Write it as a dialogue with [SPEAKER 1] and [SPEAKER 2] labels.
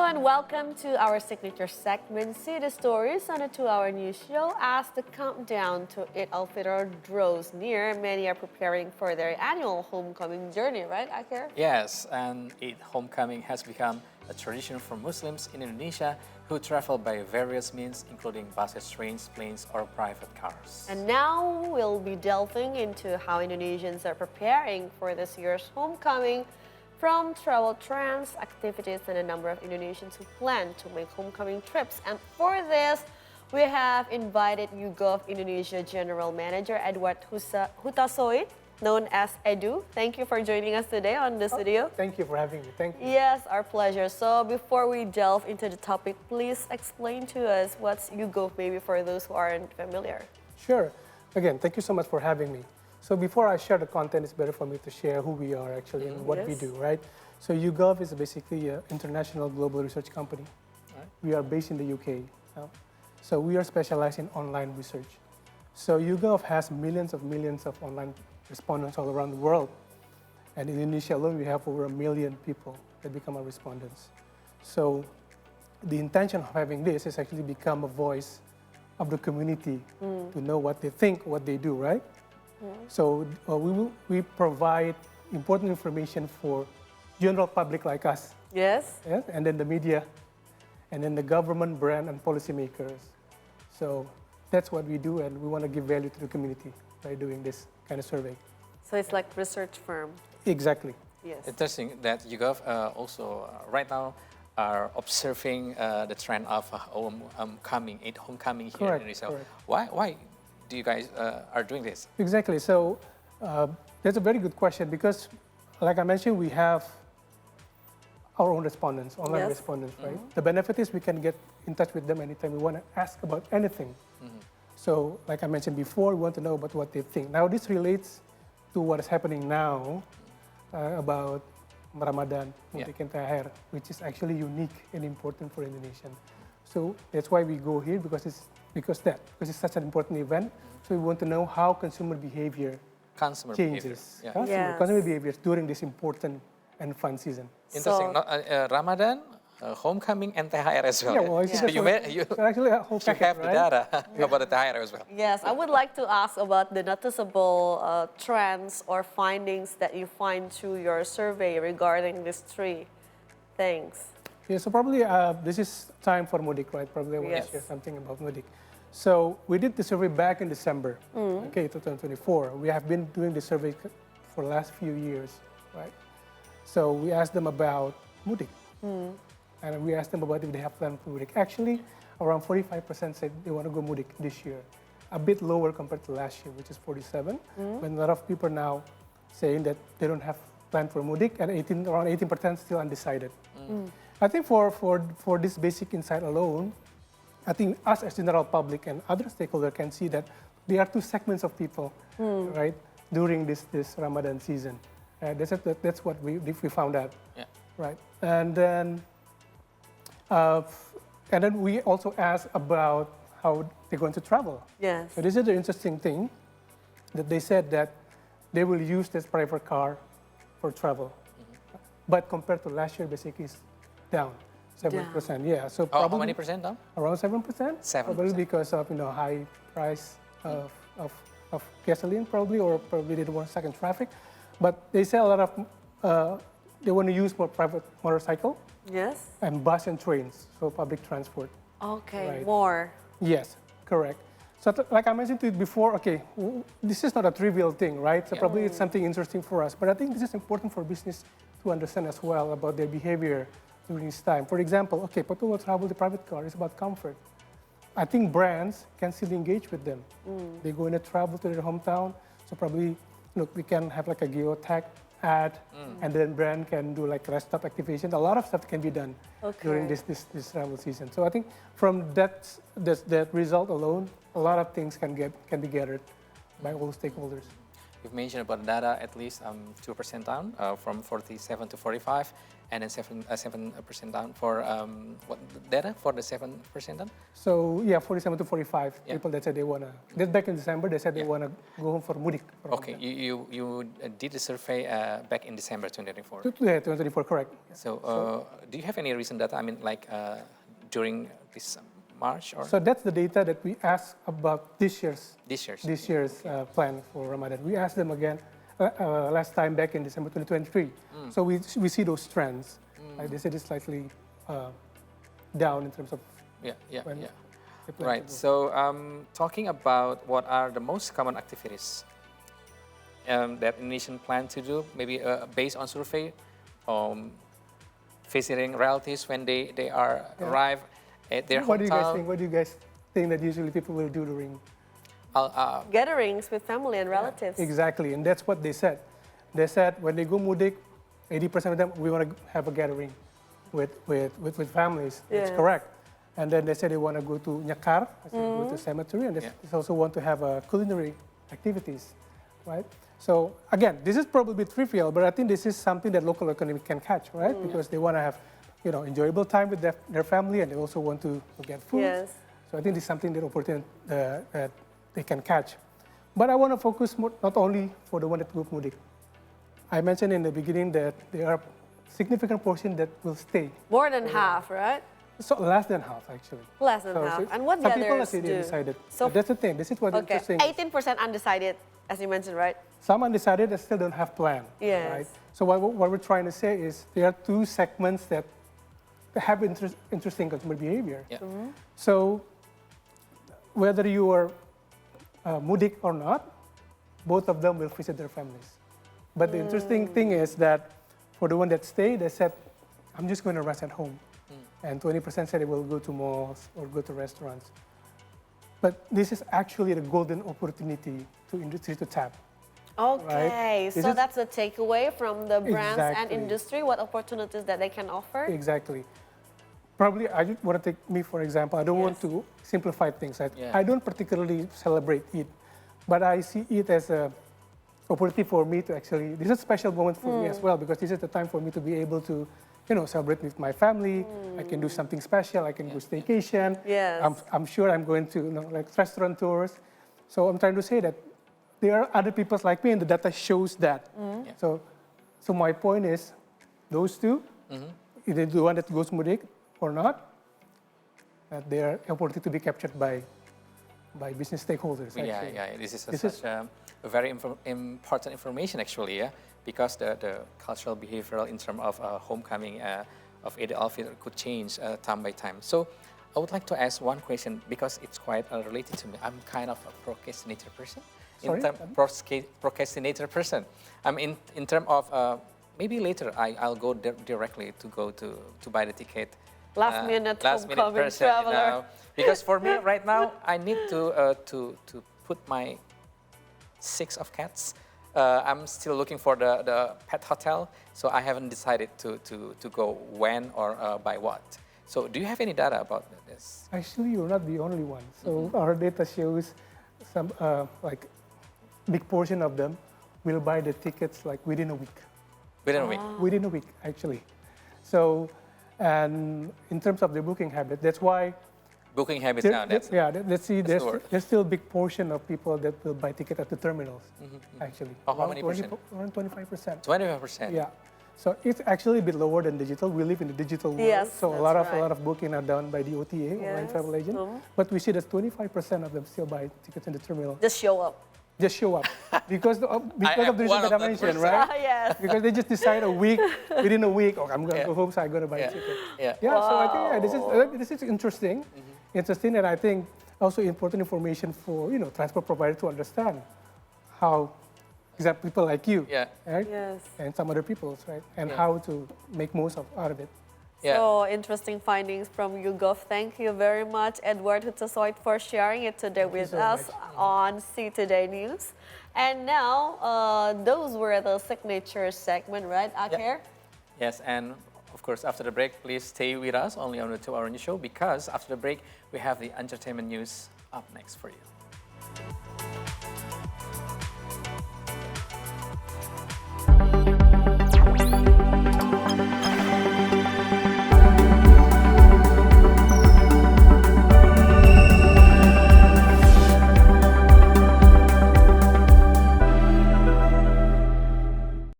[SPEAKER 1] and welcome to our signature segment, See the Stories on a 2-hour news show. As the countdown to Eid al-Fitr draws near, many are preparing for their annual homecoming journey, right, Achir?
[SPEAKER 2] Yes, and Eid homecoming has become a tradition for Muslims in Indonesia who travel by various means, including buses, trains, planes, or private cars.
[SPEAKER 1] And now we'll be delving into how Indonesians are preparing for this year's homecoming, from travel trends, activities, and a number of Indonesians who plan to make homecoming trips. And for this, we have invited YouGov Indonesia General Manager Hutasoit, known as Edu. Thank you for joining us today on the studio.
[SPEAKER 3] Thank you for having me. Thank you.
[SPEAKER 1] Yes, our pleasure. So before we delve into the topic, please explain to us what's YouGov, maybe for those who aren't familiar.
[SPEAKER 3] Sure. Again, thank you so much for having me. So before I share the content, it's better for me to share who we are actually and what we do, right? So YouGov is basically an international global research company. Right? We are based in the UK. So we are specialized in online research. So YouGov has millions of online respondents all around the world. And in Indonesia alone, we have over 1 million people that become our respondents. So the intention of having this is actually become a voice of the community to know what they think, what they do, right? So we provide important information for general public like us.
[SPEAKER 1] Yes.
[SPEAKER 3] Yeah? And then the media, and then the government, brand, and policymakers. So that's what we do, and we want to give value to the community by doing this kind of survey.
[SPEAKER 1] So it's like research firm.
[SPEAKER 3] Exactly.
[SPEAKER 1] Yes.
[SPEAKER 2] Interesting that YouGov also right now are observing the trend of homecoming here in Indonesia.
[SPEAKER 3] Correct.
[SPEAKER 2] Why do you guys are doing this?
[SPEAKER 3] Exactly. So that's a very good question because, like I mentioned, we have our own respondents, online respondents, right? The benefit is we can get in touch with them anytime we want to ask about anything. So, like I mentioned before, we want to know about what they think. Now, this relates to what is happening now about Ramadan, Mudik and Tahir, which is actually unique and important for Indonesian. So that's why we go here because it's such an important event. So we want to know how consumer behavior changes. Consumer behaviors during this important and fun season.
[SPEAKER 2] Interesting. Ramadan, homecoming, and THR as well.
[SPEAKER 3] Yeah, well,
[SPEAKER 2] so you
[SPEAKER 3] actually a whole package,
[SPEAKER 2] have the data about the THR as well.
[SPEAKER 1] Yes, I would like to ask about the noticeable trends or findings that you find through your survey regarding these 3 things.
[SPEAKER 3] Yeah, so probably this is time for Mudik, right? Probably I want to share something about Mudik. So we did the survey back in December, 2024. We have been doing the survey for the last few years, right? So we asked them about Mudik. And we asked them about if they have planned for Mudik. Actually, around 45% said they want to go Mudik this year. A bit lower compared to last year, which is 47. But a lot of people now saying that they don't have planned for Mudik, and around 18% still undecided. I think for this basic insight alone, I think us as general public and other stakeholders can see that there are 2 segments of people, right, during this Ramadan season. That's what we found out, right? And then we also asked about how they're going to travel.
[SPEAKER 1] Yes.
[SPEAKER 3] So this is the interesting thing that they said that they will use this private car for travel, but compared to last year, basically, it's down 7%. Yeah. So
[SPEAKER 2] how many percent down?
[SPEAKER 3] Around 7%.
[SPEAKER 2] 7%.
[SPEAKER 3] Probably because of high price of gasoline, probably, or probably they don't want second traffic. But they say a lot of they want to use more private motorcycle.
[SPEAKER 1] Yes.
[SPEAKER 3] And bus and trains, so public transport.
[SPEAKER 1] Okay,
[SPEAKER 3] right.
[SPEAKER 1] More.
[SPEAKER 3] Yes, correct. So like I mentioned to you before, this is not a trivial thing, right? So probably it's something interesting for us. But I think this is important for business to understand as well about their behavior during this time. For example, people will travel the private car. It's about comfort. I think brands can still engage with them. They go in a travel to their hometown. So probably, we can have like a geotag ad, and then brand can do like rest stop activation. A lot of stuff can be done during this travel season. So I think from that result alone, a lot of things can be gathered by all stakeholders.
[SPEAKER 2] you've mentioned about data, at least 2% down from 47 to 45, and then 7% down for what data for the 7% down?
[SPEAKER 3] So yeah, 47 to 45 people that said they wanna. That's back in December. They said they wanna go home for Mudik.
[SPEAKER 2] Okay, you did the survey back in December 2024.
[SPEAKER 3] Yeah, 2024, correct.
[SPEAKER 2] So do you have any recent data? I mean, like during this March or?
[SPEAKER 3] So that's the data that we asked about this year's plan for Ramadan. We asked them again last time back in December 2023. So we see those trends. Like they said it's slightly down in terms of
[SPEAKER 2] Right. So talking about what are the most common activities that Indonesians plan to do, maybe based on survey, visiting relatives when they arrive at their hometown.
[SPEAKER 3] What do you guys think that usually people will do during
[SPEAKER 1] gatherings with family and relatives?
[SPEAKER 3] Exactly, and that's what they said. They said when they go Mudik, 80% of them, we want to have a gathering with families. That's correct. And then they said they want to go to Nyakar, go to cemetery, and they also want to have culinary activities, right? So again, this is probably trivial, but I think this is something that local economy can catch, right? Because they want to have, enjoyable time with their family, and they also want to get food.
[SPEAKER 1] Yes.
[SPEAKER 3] So I think this is something that opportunity that they can catch. But I want to focus not only for the one that go Mudik. I mentioned in the beginning that there are significant portion that will stay.
[SPEAKER 1] More than half, right?
[SPEAKER 3] So less than half, actually.
[SPEAKER 1] Less than half.
[SPEAKER 3] So
[SPEAKER 1] And what the
[SPEAKER 3] some people are
[SPEAKER 1] others
[SPEAKER 3] saying
[SPEAKER 1] do?
[SPEAKER 3] they decided.
[SPEAKER 1] So
[SPEAKER 3] That's the thing. This is what interesting.
[SPEAKER 1] 18% undecided, as you mentioned, right?
[SPEAKER 3] Some undecided that still don't have plan.
[SPEAKER 1] Yes.
[SPEAKER 3] Right? So what we're trying to say is there are two segments that have interesting consumer behavior.
[SPEAKER 2] Yeah.
[SPEAKER 3] So whether you are Mudik or not, both of them will visit their families. But the interesting thing is that for the one that stay, they said, I'm just going to rest at home. And 20% said they will go to malls or go to restaurants. But this is actually the golden opportunity to industry to tap.
[SPEAKER 1] Okay,
[SPEAKER 3] right?
[SPEAKER 1] so that's the takeaway from the brands and
[SPEAKER 3] Exactly.
[SPEAKER 1] industry, what opportunities that they can offer?
[SPEAKER 3] Exactly. Probably, I just want to take me for example. I don't want to simplify things. I don't particularly celebrate Eid, but I see it as a opportunity for me to actually, this is a special moment for me as well, because this is the time for me to be able to, celebrate with my family. I can do something special. I can go staycation.
[SPEAKER 1] Yes.
[SPEAKER 3] I'm sure I'm going to, like restaurant tours. So I'm trying to say that there are other people like me, and the data shows that. So my point is, those two, either the one that goes Mudik or not, they are opportunity to be captured by business stakeholders.
[SPEAKER 2] Yeah. This is such a very important information, actually, because the cultural behavioral in terms of homecoming of Eid al-Fitr could change time by time. So I would like to ask one question, because it's quite related to me. I'm kind of a procrastinator person. Procrastinator person. In terms of maybe later I'll go directly to buy the ticket.
[SPEAKER 1] Last minute homecoming
[SPEAKER 2] person,
[SPEAKER 1] traveler.
[SPEAKER 2] Because for me right now I need to put my 6 of cats. I'm still looking for the pet hotel, so I haven't decided to go when or by what. So do you have any data about this?
[SPEAKER 3] Actually, you're not the only one. So our data shows some like big portion of them will buy the tickets like within a week.
[SPEAKER 2] Within a week?
[SPEAKER 3] Within a week, actually. So, and in terms of the booking habit, that's why
[SPEAKER 2] booking habits now.
[SPEAKER 3] Let's see. There's still a big portion of people that will buy ticket at the terminals. Actually,
[SPEAKER 2] how many percent?
[SPEAKER 3] Around 25%.
[SPEAKER 2] 25%.
[SPEAKER 3] Yeah. So it's actually a bit lower than digital. We live in the digital world,
[SPEAKER 1] Yes,
[SPEAKER 3] so a lot of booking are done by the OTA, online travel agent. But we see that 25% of them still buy tickets in the terminal.
[SPEAKER 1] Just show up.
[SPEAKER 3] Just show up because of the reason that I mentioned, right?
[SPEAKER 1] Yes.
[SPEAKER 3] Because they just decide within a week, I'm going to go home, so I'm going to buy a ticket. So I think this is interesting. Interesting, and I think also important information for transport provider to understand how, example, people like you, right?
[SPEAKER 1] Yes.
[SPEAKER 3] And some other people, right? And how to make most out of it.
[SPEAKER 1] So interesting findings from YouGov. Thank you very much, Edward Hutasoit, for sharing it today with us on See Today News. And now, those were the signature segment, right, Achir?
[SPEAKER 2] Yes, and of course, after the break, please stay with us only on the 2-hour news show, because after the break, we have the entertainment news up next for you.